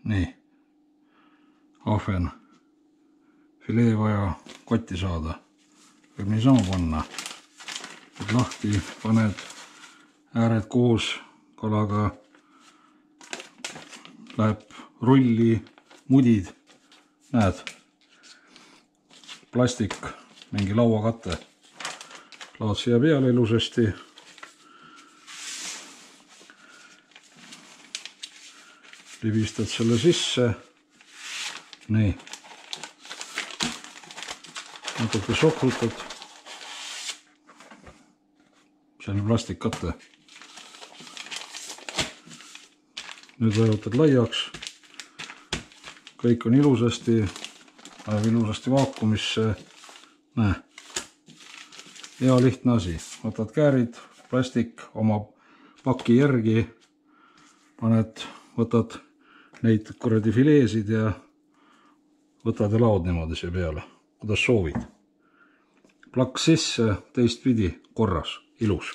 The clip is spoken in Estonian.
nii, ahven, filee vaja kotti saada, võib niisama panna, et lahti paned ääred koos kalaga, läheb rulli, mudid, näed, plastik, mingi lauakate, laad siia peale ilusasti, libistad selle sisse, nii, natuke sokrutad, see on plastikkate, nüüd vajutad laiaks, kõik on ilusasti, läheb ilusasti vaakumisse, näe, hea lihtne asi, võtad käärid, plastik oma paki järgi, paned, võtad neid kuradi fileesid ja võtad ja laod niimoodi siia peale, kuidas soovid. Plaks sisse, teistpidi korras, ilus.